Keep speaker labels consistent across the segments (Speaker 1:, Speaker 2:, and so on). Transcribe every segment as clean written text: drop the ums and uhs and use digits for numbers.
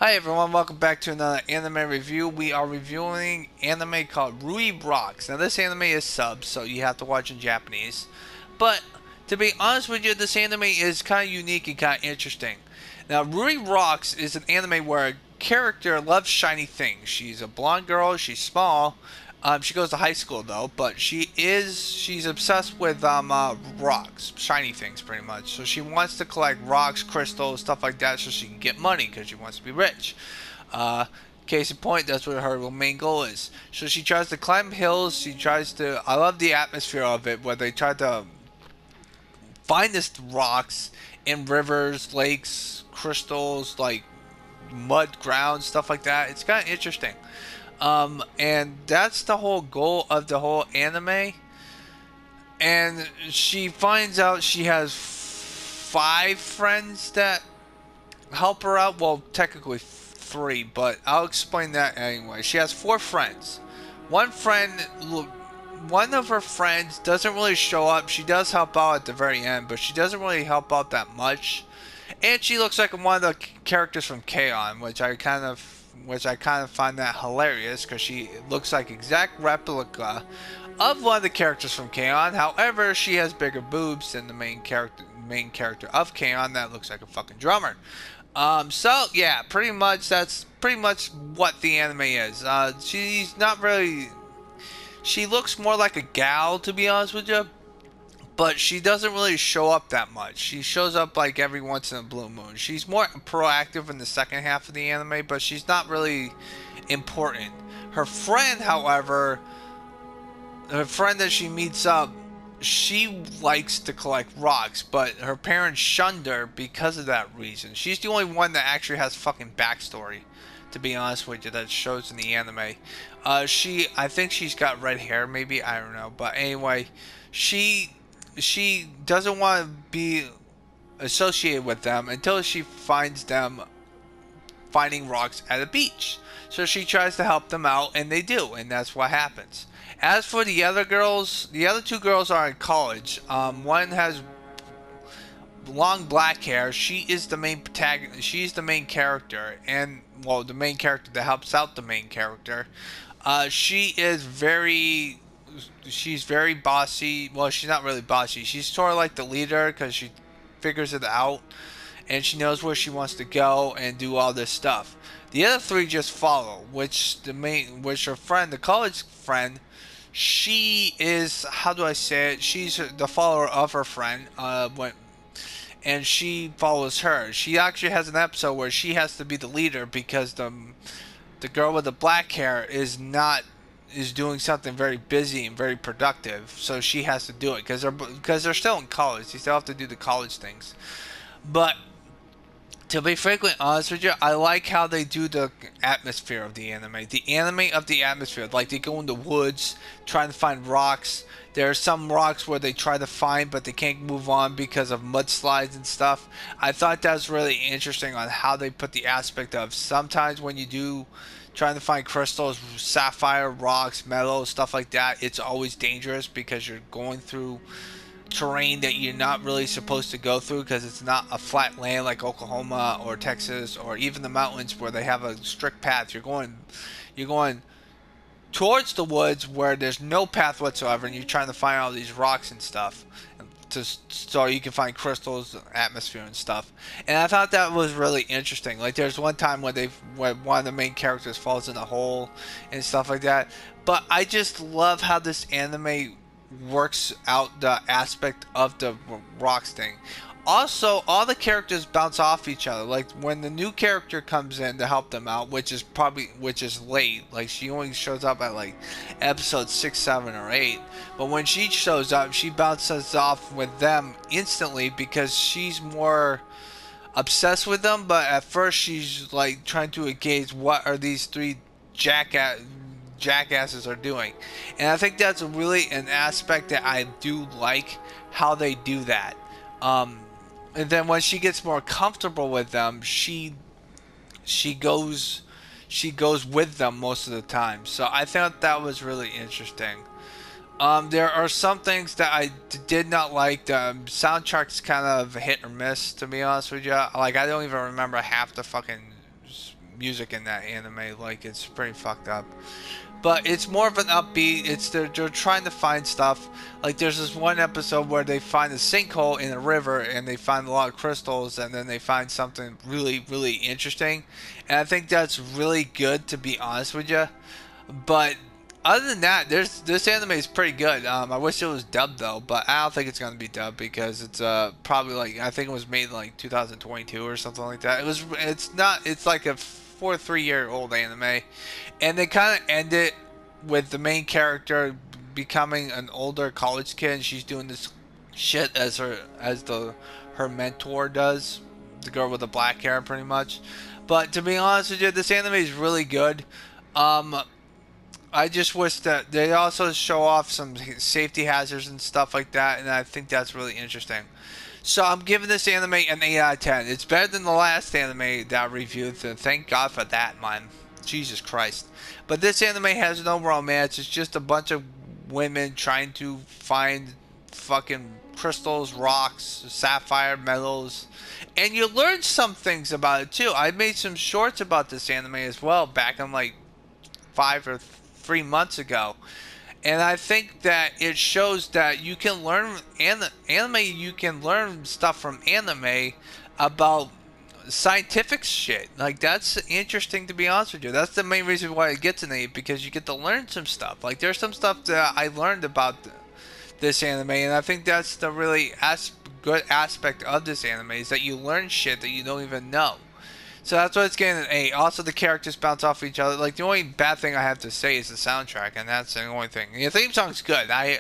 Speaker 1: Hi everyone, welcome back to another anime review. We are reviewing anime called Ruri Rocks. Now this anime is subbed, so you have to watch in Japanese. But to be honest with you, this anime is kind of unique and kind of interesting. Now Ruri Rocks is an anime where a character loves shiny things. She's a blonde girl, she's small. She goes to high school though, but she's obsessed with rocks, shiny things pretty much. So she wants to collect rocks, crystals, stuff like that, so she can get money because she wants to be rich. Uh, Case in point, that's what her main goal is. So she tries to climb hills. She tries to. I love the atmosphere of it, where they try to find this rocks in rivers, lakes, crystals, like mud ground, stuff like that. It's kind of interesting. And that's the whole goal of the whole anime. And she finds out she has five friends that help her out. Well, technically three, but I'll explain that anyway. She has four friends. One friend, one of her friends doesn't really show up. She does help out at the very end, but she doesn't really help out that much. And she looks like one of the characters from K-On!, which I kind of find that hilarious because she looks like exact replica of one of the characters from K-On!. However, she has bigger boobs than the main character of K-On! That looks like a fucking drummer. So yeah, pretty much that's pretty much what the anime is. She's not really. She looks more like a gal, to be honest with you, but she doesn't really show up that much. She shows up like every once in a blue moon. She's more proactive in the second half of the anime, but she's not really important. Her friend, however, her friend that she meets up, she likes to collect rocks, but her parents shunned her because of that reason. She's the only one that actually has fucking backstory, to be honest with you, that shows in the anime. I think she's got red hair, maybe, I don't know, but anyway, she doesn't want to be associated with them until she finds them finding rocks at a beach. So she tries to help them out, and they do, and that's what happens. As for the other girls, the other two girls are in college. One has long black hair. She is the main protagonist. She's the main character, and well, the main character that helps out the main character. She is very. She's very bossy. Well, she's not really bossy. She's sort of like the leader because she figures it out and she knows where she wants to go and do all this stuff. The other three just follow, which her friend, the college friend, she is, how do I say it? She's the follower of her friend. And she follows her. She actually has an episode where she has to be the leader because the girl with the black hair is doing something very busy and very productive, so she has to do it because they're still in college. They still have to do the college things. But to be frankly honest with you, I like how they do the atmosphere of the anime. The anime of the atmosphere, like they go in the woods trying to find rocks. There are some rocks where they try to find, but they can't move on because of mudslides and stuff. I thought that was really interesting on how they put the aspect of sometimes when you do trying to find crystals, sapphire, rocks, metal, stuff like that, it's always dangerous because you're going through terrain that you're not really supposed to go through because it's not a flat land like Oklahoma or Texas or even the mountains where they have a strict path. You're going towards the woods where there's no path whatsoever, and you're trying to find all these rocks and stuff so you can find crystals, atmosphere, and stuff. And I thought that was really interesting. Like there's one time where one of the main characters falls in a hole and stuff like that. But I just love how this anime works out the aspect of the rocks thing. Also, all the characters bounce off each other. Like when the new character comes in to help them out, which is late. Like she only shows up at like episode 6, 7, or 8. But when she shows up, she bounces off with them instantly because she's more obsessed with them. But at first, she's like trying to engage what are these three jackasses are doing, and I think that's really an aspect that I do like how they do that. Um, and then when she gets more comfortable with them, she goes she goes with them most of the time. So I thought that was really interesting. There are some things that I did not like. The soundtrack's kind of hit or miss, to be honest with you. Like I don't even remember half the fucking music in that anime. Like, it's pretty fucked up. But it's more of an upbeat. It's they're trying to find stuff. Like, there's this one episode where they find a sinkhole in a river and they find a lot of crystals, and then they find something really, really interesting. And I think that's really good, to be honest with you. But other than that, this anime is pretty good. I wish it was dubbed though, but I don't think it's gonna be dubbed because it's probably like, I think it was made in like 2022 or something like that. It's not, it's like a 3-year old anime, and they kind of end it with the main character becoming an older college kid, and she's doing this shit her mentor does, the girl with the black hair, pretty much. But to be honest with you, this anime is really good. Um, I just wish that they also show off some safety hazards and stuff like that, and I think that's really interesting. So I'm giving this anime an 8 out of 10. It's better than the last anime that I reviewed, so thank God for that, man. Jesus Christ. But this anime has no romance. It's just a bunch of women trying to find fucking crystals, rocks, sapphire, metals. And you learn some things about it too. I made some shorts about this anime as well back in like 5 or 3 months ago, and I think that it shows that you can learn anime. You can learn stuff from anime about scientific shit. Like, that's interesting, to be honest with you. That's the main reason why it gets an 8, because you get to learn some stuff. Like, there's some stuff that I learned about this anime, and I think that's the really good aspect of this anime, is that you learn shit that you don't even know. So that's why it's getting an 8. Also, the characters bounce off each other. Like, the only bad thing I have to say is the soundtrack, and that's the only thing. The theme song's good. I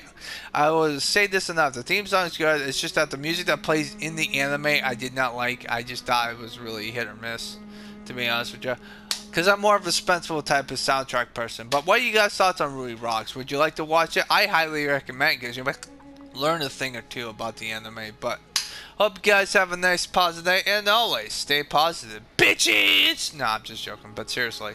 Speaker 1: will say this enough. The theme song's good. It's just that the music that plays in the anime, I did not like. I just thought it was really hit or miss, to be honest with you. Because I'm more of a suspenseful type of soundtrack person. But what are you guys' thoughts on Ruri Rocks? Would you like to watch it? I highly recommend, because you might learn a thing or two about the anime. But hope you guys have a nice positive day, and always stay positive, bitches! Nah, I'm just joking, but seriously.